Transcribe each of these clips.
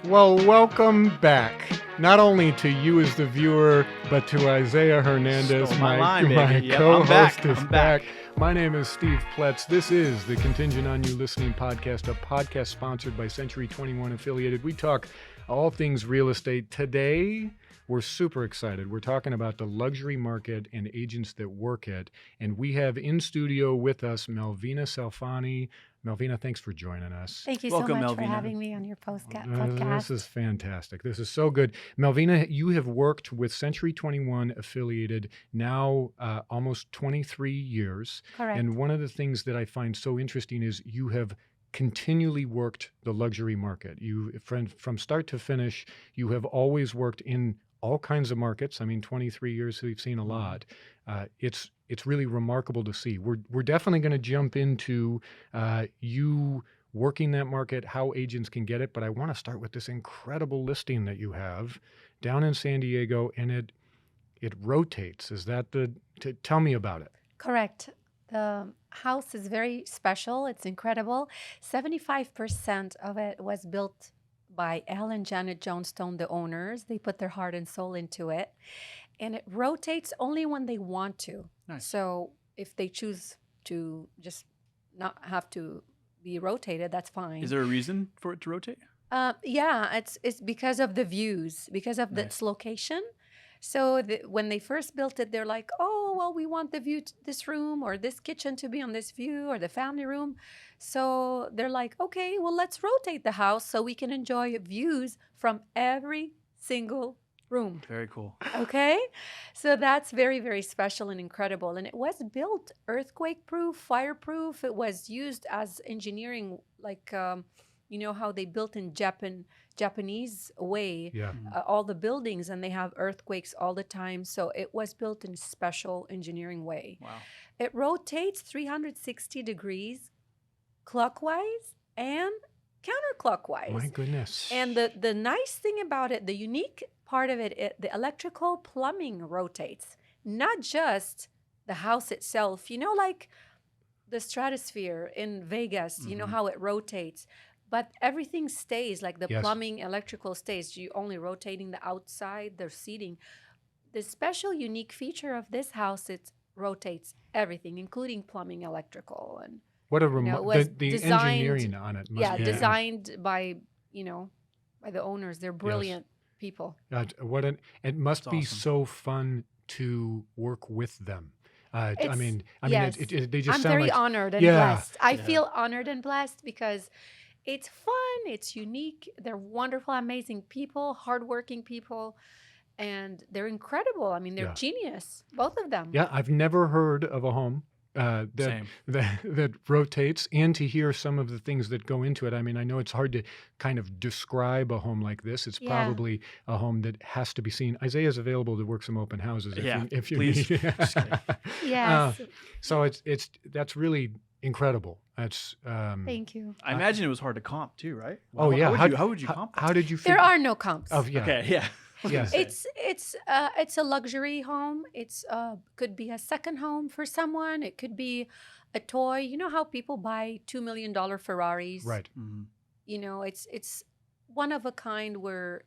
Well, welcome back. Not only to you as the viewer, but to Isaiah Hernandez, Stole my line, baby. Yep, co-host I'm is back. My name is Steve Pletz. This is the Contingent on You Listening podcast, a podcast sponsored by Century 21 Affiliated. We talk all things real estate. Today, we're super excited. We're talking about the luxury market and agents that work it. And we have in studio with us Melvina Selfani. Melvina, thanks for joining us. Thank you Welcome, so much Melvina. for having me on your podcast. This is fantastic. This is so good. Melvina, you have worked with Century 21 Affiliated now almost 23 years. Correct. And one of the things that I find so interesting is you have continually worked the luxury market. You, from start to finish, you have always worked in all kinds of markets. I mean, 23 years, we've seen a lot. It's really remarkable to see. We're definitely going to jump into you working that market, how agents can get it. But I want to start with this incredible listing that you have down in San Diego, and it rotates. Is that tell me about it? Correct. The house is very special. It's incredible. 75% of it was built by Al and Janet Johnstone, the owners. They put their heart and soul into it. And it rotates only when they want to. Nice. So if they choose to just not have to be rotated, that's fine. Is there a reason for it to rotate? Yeah, it's because of the views, because of its location. So when they first built it, they're like, oh, well, we want the view to this room or this kitchen to be on this view or the family room. So they're like, okay, well, let's rotate the house so we can enjoy views from every single room. Very cool. Okay. So that's very, very special and incredible. And it was built earthquake proof, fireproof. It was used as engineering, like, you know how they built in Japanese way, all the buildings, and they have earthquakes all the time. So it was built in special engineering way. Wow. It rotates 360 degrees clockwise and counterclockwise. My goodness. And the nice thing about it, the unique part of it, the electrical plumbing rotates, not just the house itself. You know, like the stratosphere in Vegas, you know how it rotates. But everything stays, like the plumbing, electrical stays. You're only rotating the outside, the seating. The special, unique feature of this house, it rotates everything, including plumbing, electrical. And what a the engineering on it must be designed by, by the owners. They're brilliant people. It must be awesome. so fun to work with them. They just I'm sound very like, honored and blessed. I feel honored and blessed because it's fun, it's unique. They're wonderful, amazing people, hardworking people, and they're incredible. I mean, they're genius, both of them. Yeah, I've never heard of a home that rotates, and to hear some of the things that go into it. I mean, I know it's hard to kind of describe a home like this. It's probably a home that has to be seen. Isaiah's available to work some open houses if you please. need. Yes. So that's really incredible. That's Thank you. I imagine it was hard to comp too, right? Oh yeah. How would you comp? How did you? There are no comps. Oh yeah. Okay. Yeah. Yes. It's a luxury home. It's could be a second home for someone. It could be a toy. You know how people buy $2 million Ferraris? Right. Mm-hmm. You know, it's one of a kind where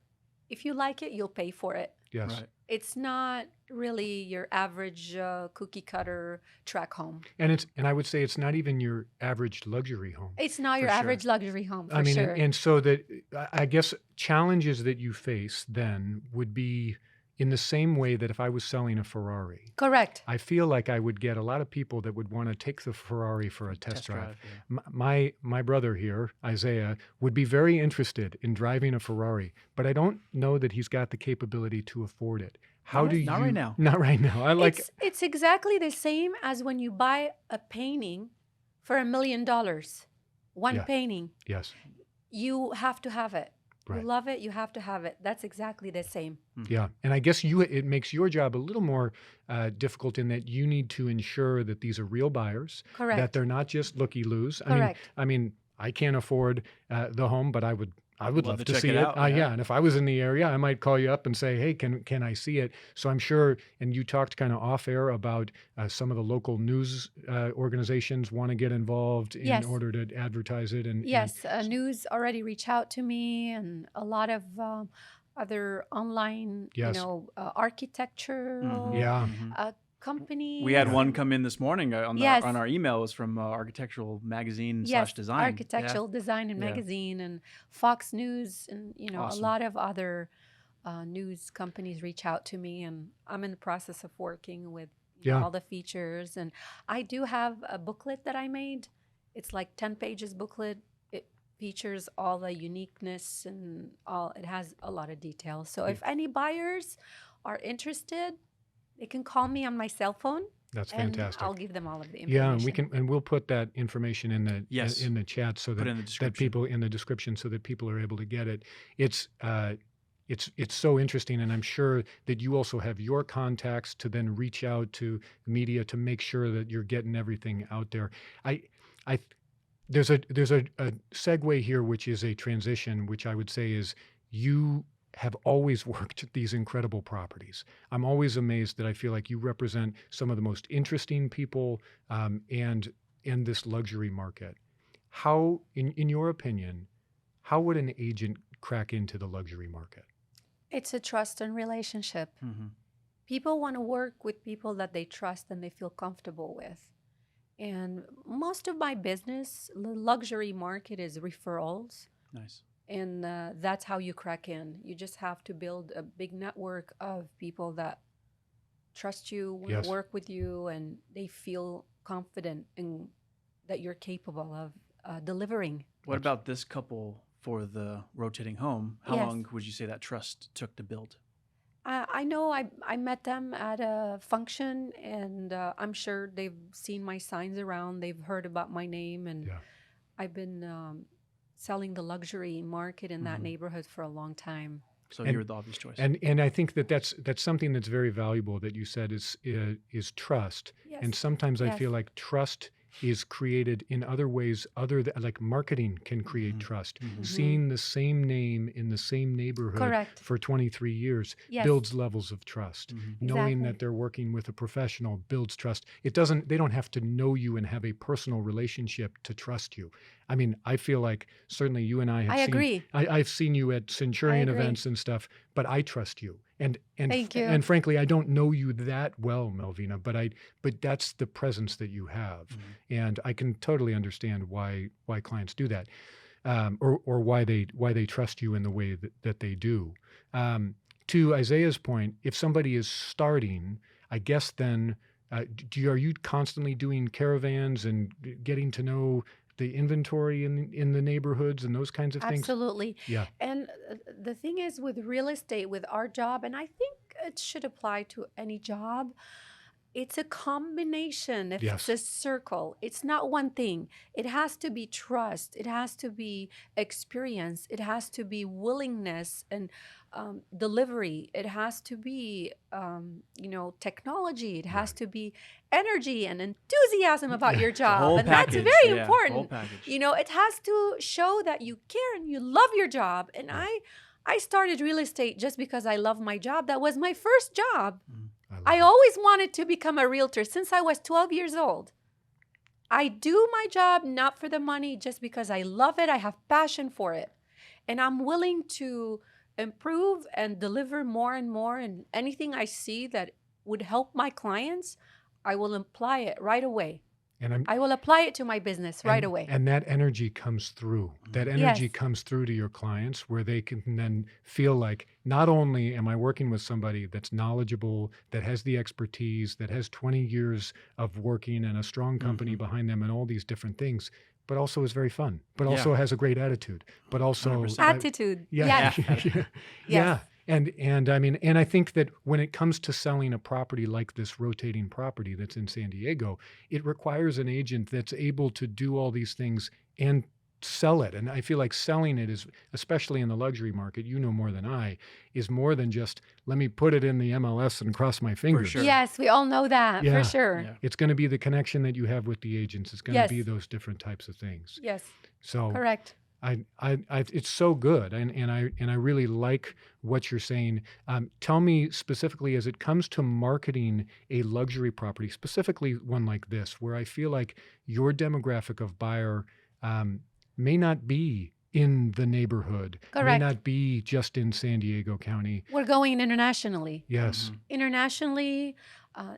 if you like it, you'll pay for it. Yes. Right. It's not really your average cookie cutter track home. And I would say it's not even your average luxury home. It's not your average luxury home, for sure. And so that I guess challenges that you face then would be in the same way that if I was selling a Ferrari. Correct. I feel like I would get a lot of people that would want to take the Ferrari for a test drive. My brother here, Isaiah, would be very interested in driving a Ferrari, but I don't know that he's got the capability to afford it. How do you? Not right now. Not right now. It's exactly the same as when you buy a painting for $1 million. One painting. Yes. You have to have it. Right. You love it, you have to have it. That's exactly the same. Yeah. And I guess it makes your job a little more difficult in that you need to ensure that these are real buyers. Correct. That they're not just looky-loos. Correct. I mean, I can't afford the home, but I I would Love love to to check see it it. out, Yeah. yeah. And if I was in the area, I might call you up and say, hey, can I see it? So I'm sure, and you talked kind of off air about some of the local news organizations want to get involved in Yes. order to advertise it. And Yes, news already reach out to me, and a lot of other online, yes, Mhm, architectural yeah, mhm. We had companies. yeah, one And come in this morning yes, on our email. It was from Architectural Magazine yes, slash Design. Yeah, architectural design and yeah, magazine, and Fox News, and a awesome. lot of other news companies reach out to me, and I'm in the process of working with yeah. all the features. And I do have a booklet that I made. It's like 10 pages booklet. It features all the uniqueness and all. It has a lot of details. So Yeah. if any buyers are interested, they can call me on my cell phone, That's and fantastic. I'll give them all of the Yeah, and information. we'll put that information Yes, in the chat so put that it in the that description. people in the description so that people are able to get it. It's it's so interesting, and I'm sure that you also have your contacts to then reach out to media to make sure that you're getting everything out there. I I there's a segue here, which is a transition, which I would say is you have always worked these incredible properties. I'm always amazed that I feel like you represent some of the most interesting people and in this luxury market. How, in your opinion, how would an agent crack into the luxury market? It's a trust and relationship. Hmm. People want to work with people that they trust and they feel comfortable with. And most of my business, the luxury market, is referrals. Nice. And that's how you crack in. You just have to build a big network of people that trust you, want Yes. to work with you, and they feel confident in that you're capable of delivering. What about this couple for the rotating home? How Yes. long would you say that trust took to build? I know I met them at a function, and I'm sure they've seen my signs around. They've heard about my name, and Yeah. I've been selling the luxury market in that Mhm. neighborhood for a long time. So And- you're the obvious choice. And I think that that's something that's very valuable that you said is trust. Yes. And sometimes I Yes. feel like trust is created in other ways other than like marketing can create Mhm. trust. Mhm. Seeing the same name in the same neighborhood Correct. for 23 years Yes. builds levels of trust. Mhm. Knowing Exactly. that they're working with a professional builds trust. They don't have to know you and have a personal relationship to trust you. I mean, I feel like certainly you and I have I seen agree. I've seen you at Centurion agree. events and stuff, but I trust you. Thank you. And frankly, I don't know you that well, Melvina, but that's the presence that you have, Mhm. and I can totally understand why clients do that, or why they trust you in the way that they do. To Isaiah's point, if somebody is starting, I guess then are you constantly doing caravans and getting to know the inventory in the neighborhoods and those kinds of things? Absolutely. Yeah. And the thing is with real estate, with our job, and I think it should apply to any job, it's a combination. If Yes. it's a circle, it's not one thing. It has to be trust, it has to be experience, it has to be willingness and delivery, it has to be technology, it has Right. to be energy and enthusiasm about your The job. whole And that's package. very Yeah, whole important. package. It has to show that you care and you love your job. And Yeah. I started real estate just because I love my job. That was my first job. love I it. always wanted to become a realtor since I was 12 years old. I do my job not for the money, just because I love it. I have passion for it. And I'm willing to improve and deliver more and more. And anything I see that would help my clients, I will apply it right away. And I will apply it to my business right away. And that energy comes through. That energy Yes. comes through to your clients where they can then feel like not only am I working with somebody that's knowledgeable, that has the expertise, that has 20 years of working and a strong company Mhm. behind them and all these different things, but also is very fun, but Yeah. also has a great attitude, but also 100%. Attitude. yeah, Yes. yeah, Yes. and I mean, and I think that when it comes to selling a property like this rotating property that's in San Diego, it requires an agent that's able to do all these things and sell it. And I feel like selling it is, especially in the luxury market, you know more than I, is more than just let me put it in the MLS and cross my fingers. sure. Yes, we all know that Yeah. for sure. Yeah. It's going to be the connection that you have with the agents. It's going to be Yes. those different types of things. Yes, So correct. it's so good, and I really like what you're saying. Tell me specifically, as it comes to marketing a luxury property, specifically one like this, where I feel like your demographic of buyer may not be in the neighborhood, may Correct. not be just in San Diego County. We're going internationally, Yes, internationally,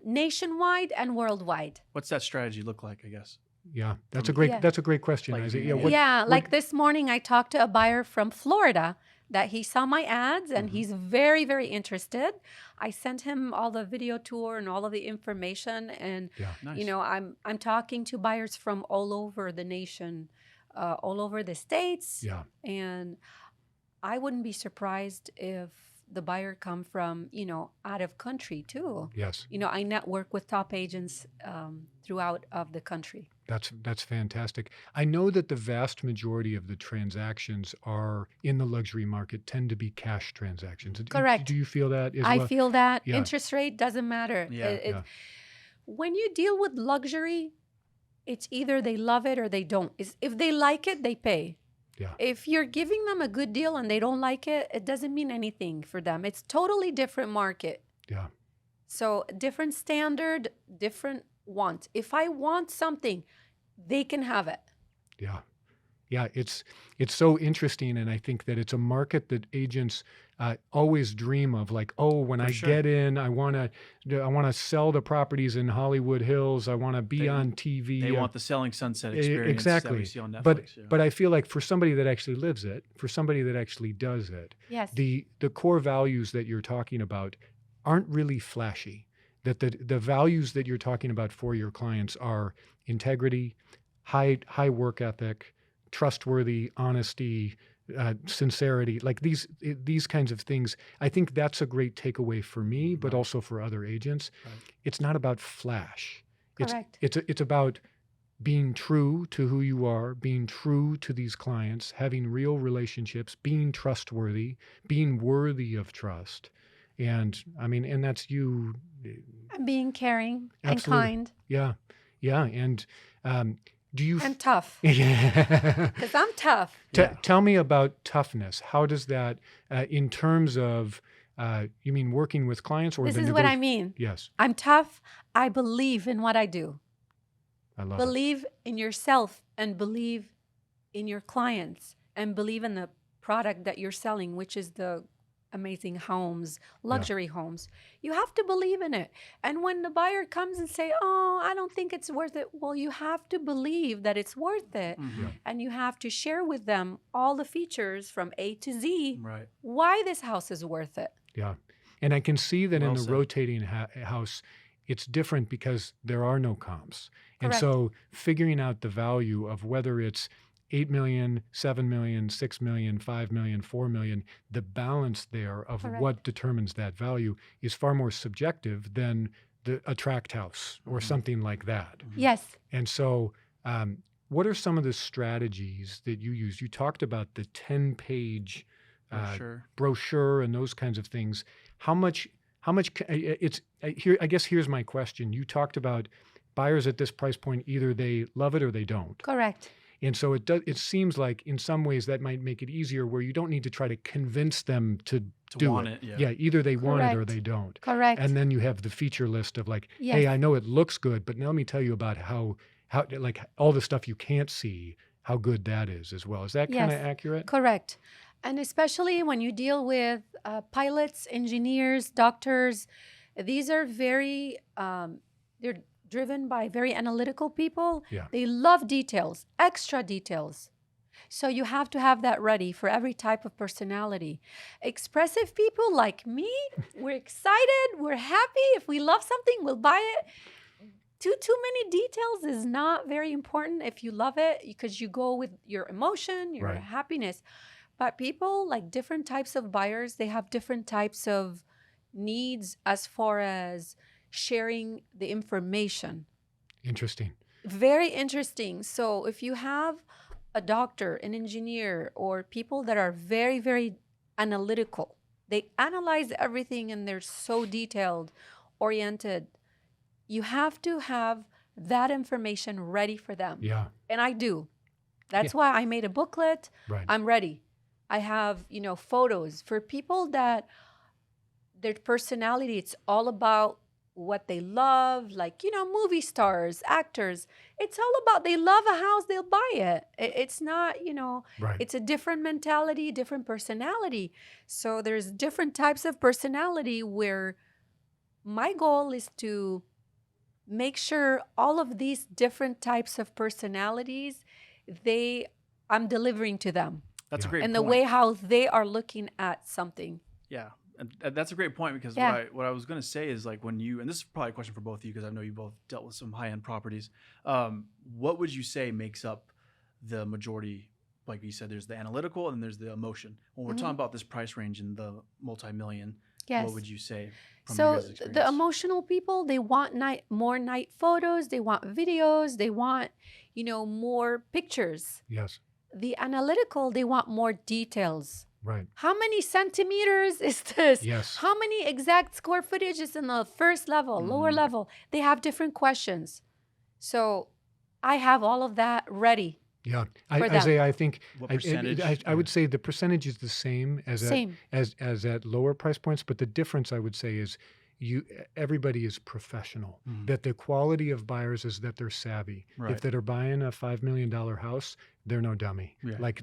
nationwide, and worldwide. What's that strategy look like, I guess? yeah, Yeah. that's a great question, Like, Isaac. yeah. Yeah, What, like this morning, I talked to a buyer from Florida that he saw my ads and he's very, very interested. I sent him all the video tour and all of the information, and yeah, Nice. I'm talking to buyers from all over the nation, all over the states, yeah, and I wouldn't be surprised if the buyer come from out of country too. yes. I network with top agents throughout of the country. That's fantastic. I know that the vast majority of the transactions are in the luxury market tend to be cash transactions. Correct. Do you feel that as I well? feel that Yeah. interest rate doesn't matter. Yeah. Yeah. When you deal with luxury, it's either they love it or they don't. If they like it, they pay. Yeah. If you're giving them a good deal and they don't like it, it doesn't mean anything for them. It's totally different market. Yeah. So different standard, different want. If I want something, they can have it. Yeah. Yeah, it's so interesting, and I think that it's a market that agents always dream of. Like, oh, when For I sure. get in, I wanna sell the properties in Hollywood Hills. I want to be They- on TV. They want the selling sunset E- experience that exactly. we see on Netflix. But yeah. but I feel like for somebody that actually lives it, for somebody that actually does it, Yes. the core values that you're talking about aren't really flashy. That the values that you're talking about for your clients are integrity, high work ethic, trustworthy, honesty, sincerity, like these kinds of things. I think that's a great takeaway for me, but Right. also for other agents. Right. It's not about flash. Correct. It's about being true to who you are, being true to these clients, having real relationships, being trustworthy, being worthy of trust. And I mean, and that's you. And being caring Absolutely. and kind Yeah. Yeah. And do you, and tough. yeah. Because I'm tough. Yeah. Tell me about toughness. How does that, in terms of, you mean working with clients or This the is what I mean. Yes. I'm tough. I believe in what I do. I love it. Believe in yourself and believe in your clients and believe in the product that you're selling, which is the amazing homes, luxury homes. You have to believe in it. And when the buyer comes and say, "Oh, I don't think it's worth it," well, you have to believe that it's worth it. Mhm. Yeah. And you have to share with them all the features from A to Z, Right. why this house is worth it. Yeah. And I can see that in Well the said. rotating house, it's different because there are no comps. And Correct. so figuring out the value of whether it's 8 million, 7 million, 6 million, 5 million, 4 million, the balance there of Correct. what determines that value is far more subjective than a tract house or Mhm. something like that. Yes. And so, what are some of the strategies that you use? You talked about the 10-page For sure. brochure and those kinds of things. How much? It's here. I guess here's my question. You talked about buyers at this price point. Either they love it or they don't. Correct. And so it seems like in some ways that might make it easier, where you don't need to try to convince them to do want it. it, yeah. Either they want it or Correct. they don't. Correct. And then you have the feature list of like, Yes. hey, I know it looks good, but now let me tell you about how like all the stuff you can't see, how good that is as well. Is that kind of Yes. accurate? Correct. And especially when you deal with pilots, engineers, doctors, these are very, they're driven by very analytical people. Yeah. They love details, extra details. So you have to have that ready for every type of personality. Expressive people like me, we're excited, we're happy. If we love something, we'll buy it. Too many details is not very important if you love it, because you go with your emotion, your Right. happiness. But people, like different types of buyers, they have different types of needs as far as sharing the information. Interesting. Very interesting. So if you have a doctor, an engineer, or people that are very, very analytical, they analyze everything and they're so detailed, oriented, you have to have that information ready for them. Yeah. And I do. That's why I made a booklet. Right. I'm ready. I have, photos for people that their personality, it's all about what they love, like, movie stars, actors. It's all about they love a house, they'll buy it. It's not, Right. it's a different mentality, different personality. So there's different types of personality where my goal is to make sure all of these different types of personalities, I'm delivering to them. That's a Yeah. great And point. the way how they are looking at something. Yeah, and that's a great point because Yeah. what I was going to say is like when you, and this is probably a question for both of you because I know you both dealt with some high-end properties. What would you say makes up the majority? Like you said, there's the analytical and there's the emotion. When we're Mhm. talking about this price range in the multi-million, Yes. what would you say from your So guys' the experience? emotional people, they want more night photos, they want videos, they want, more pictures. Yes. The analytical, they want more details. Right. How many centimeters is this? Yes. How many exact square footage is in the first level, lower Mhm. level? They have different questions. So I have all of that ready. Yeah. For them. Isaiah, I think What I percentage? would say the percentage is the same as Same. as at lower price points, but the difference I would say is everybody is professional. Mhm. That the quality of buyers is that they're savvy. Right. If they're buying a $5 million house, they're no dummy. Yeah. Like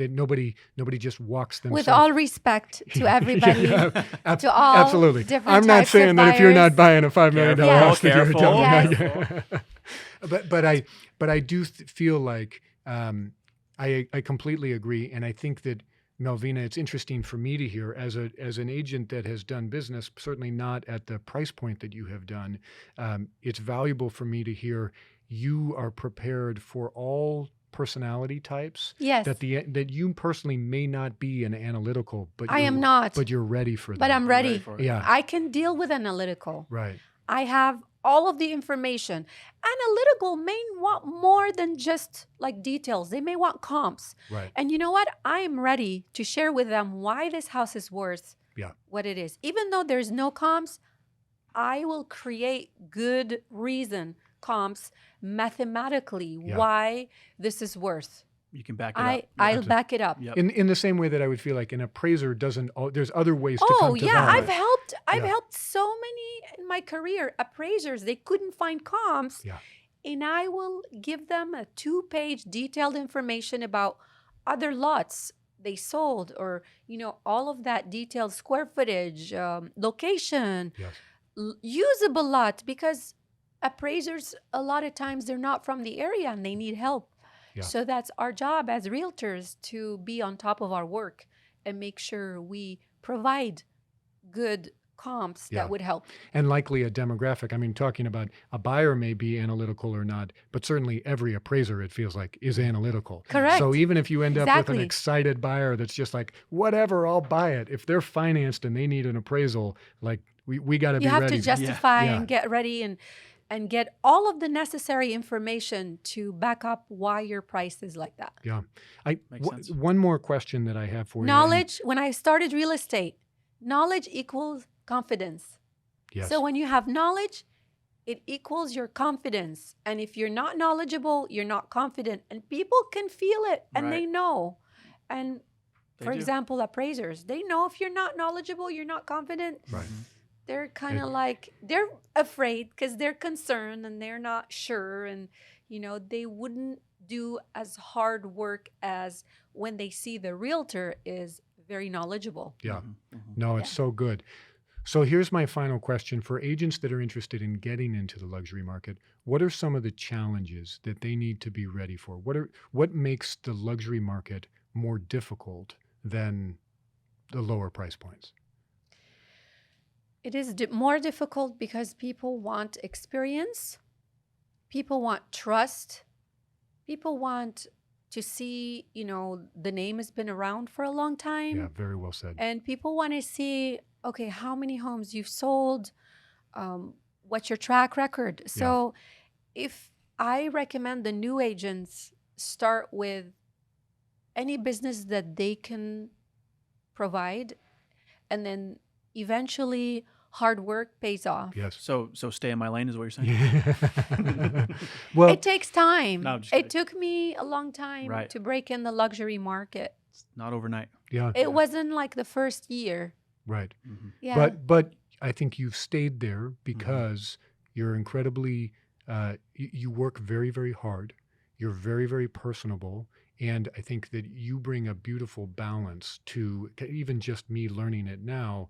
nobody just walks themselves. With all respect to everybody, Yeah, to all absolutely. different I'm not types of saying that if you're not buyers. buying a $5 million Careful, house, that you're a careful. dummy. Yes. But I do feel like I completely agree, and I think that Melvina, it's interesting for me to hear as an agent that has done business, certainly not at the price point that you have done. It's valuable for me to hear you are prepared for all personality types. Yes. That you personally may not be an analytical, but I am not. But you're ready for that. But I'm ready. for it. Yeah. I can deal with analytical. Right. I have all of the information. Analytical may want more than just like details. They may want comps. Right. And you know what? I am ready to share with them why this house is worth Yeah. what it is. Even though there's no comps, I will create good reason comps mathematically Yeah. why this is worth. You can back it up. I'll back it up. Yep. In the same way that I would feel like an appraiser doesn't. There's other ways to Oh come to yeah, value. I've Yeah. helped so many in my career appraisers. They couldn't find comps, Yeah. and I will give them a 2-page detailed information about other lots they sold, or all of that detailed square footage, location, Yes. usable lot, because appraisers a lot of times they're not from the area and they need help. Yeah. So that's our job as realtors, to be on top of our work and make sure we provide good comps Yeah. that would help. And likely a demographic. I mean, talking about a buyer may be analytical or not, but certainly every appraiser, it feels like, is analytical. Correct. So even if you end up with an Exactly. excited buyer that's just like, whatever, I'll buy it. If they're financed and they need an appraisal, like we got to be You have ready. to justify Yeah. and get ready and get all of the necessary information to back up why your price is like that. Yeah. Makes sense. One more question that I have for you. Knowledge, when I started real estate, knowledge equals confidence. Yes. So when you have knowledge, it equals your confidence. And if you're not knowledgeable, you're not confident. And people can feel it and they Right. know. And They for do. example, appraisers, they know if you're not knowledgeable, you're not confident. Right. They're kind It- of like, they're afraid because they're concerned and they're not sure. And, they wouldn't do as hard work as when they see the realtor is very knowledgeable. Yeah. Mhm, mhm. No, it's so good. So here's my final question for agents that are interested in getting into the luxury market. What are some of the challenges that they need to be ready for? What makes the luxury market more difficult than the lower price points? It is more difficult because people want experience, people want trust, people want to see, the name has been around for a long time. Yeah, very well said. And people want to see, okay, how many homes you've sold, what's your track record. So if I recommend the new agents start with any business that they can provide, and then eventually hard work pays off. Yes. So stay in my lane is what you're saying. Well, It takes time. No, I'm just It kidding. took me a long time Right. to break in the luxury market. It's not overnight. yeah, It wasn't like the first year. right. Mm-hmm. Yeah. But I think you've stayed there because you're incredibly, you work very, very hard. You're very, very personable. And I think that you bring a beautiful balance to even just me learning it now,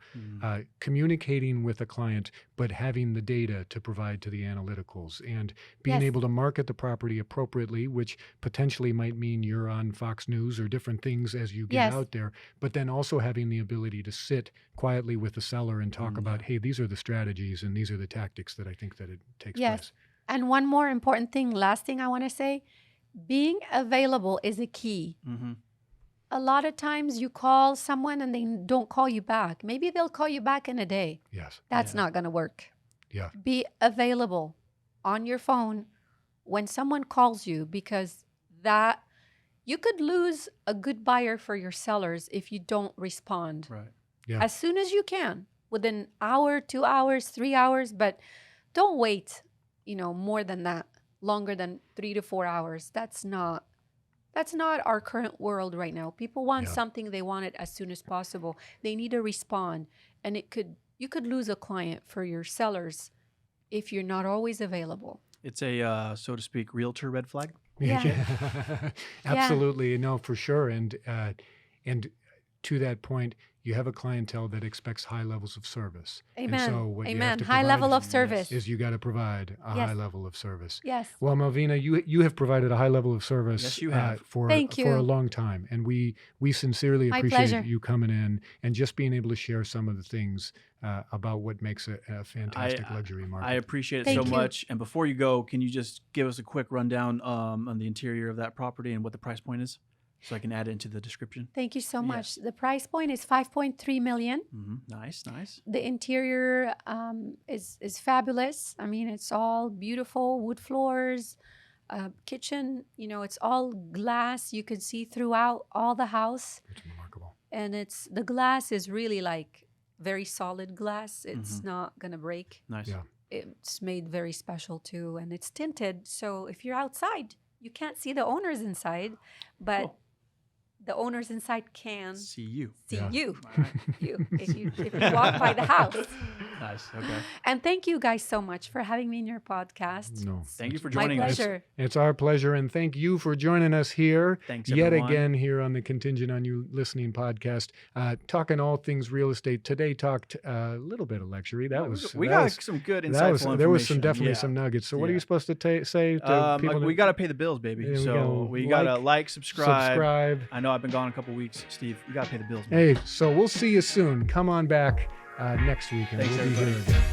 communicating with a client, but having the data to provide to the analyticals and being Yes. able to market the property appropriately, which potentially might mean you're on Fox News or different things as you get Yes. out there, but then also having the ability to sit quietly with the seller and talk about, hey, these are the strategies and these are the tactics that I think that it takes Yes. place. And one more important thing, last thing I want to say, being available is a key. Mm-hmm. A lot of times you call someone and they don't call you back. Maybe they'll call you back in a day. Yes. That's Yeah. not going to work. Yeah. Be available on your phone when someone calls you, because that you could lose a good buyer for your sellers if you don't respond Right. Yeah. as soon as you can, within an hour, 2 hours, 3 hours, but don't wait, more than that, longer than 3 to 4 hours. That's not our current world right now. People want Yeah. something, they want it as soon as possible. They need to respond, and you could lose a client for your sellers if you're not always available. It's a so to speak realtor red flag. Yeah. Absolutely. No, for sure. And to that point, you have a clientele that expects high levels of service. Amen. And so what you have Amen. to High level provide of service. is you got to provide a Yes. high level of service. Yes. Well, Melvina, you have provided a high level of service Yes, you have. Thank for you. a long time. And we sincerely My appreciate pleasure. you coming in and just being able to share some of the things about what makes a fantastic luxury market. I appreciate it Thank so you. much. And before you go, can you just give us a quick rundown on the interior of that property and what the price point is, so I can add it into the description? Thank you so Yeah. much. The price point is 5.3 million. Mm-hmm. Nice. The interior is fabulous. I mean, it's all beautiful wood floors, kitchen. It's all glass. You can see throughout all the house, It's remarkable. and the glass is really like very solid glass. It's not gonna break. Nice. Yeah. It's made very special too, and it's tinted. So if you're outside, you can't see the owners inside, but Cool. the owners inside can See you. see Yeah. you. All right. If you walk by the house. Nice. Okay. And thank you guys so much for having me in your podcast. No. Thank you for My joining us. pleasure. It's our pleasure, and thank you for joining us here Thanks, yet everyone. again here on the Contingent on You Listening podcast, talking all things real estate. Today talked a little bit of luxury. That was we that got was, some good that insightful was information. there was definitely Yeah. some nuggets. So what are Yeah. you supposed to say to people? We got to pay the bills, baby. There we So go. we got to like, subscribe. I know I've been gone a couple weeks, Steve. We got to pay the bills, man. Hey, so we'll see you soon. Come on back next week, and Thanks, we'll be here everybody. again.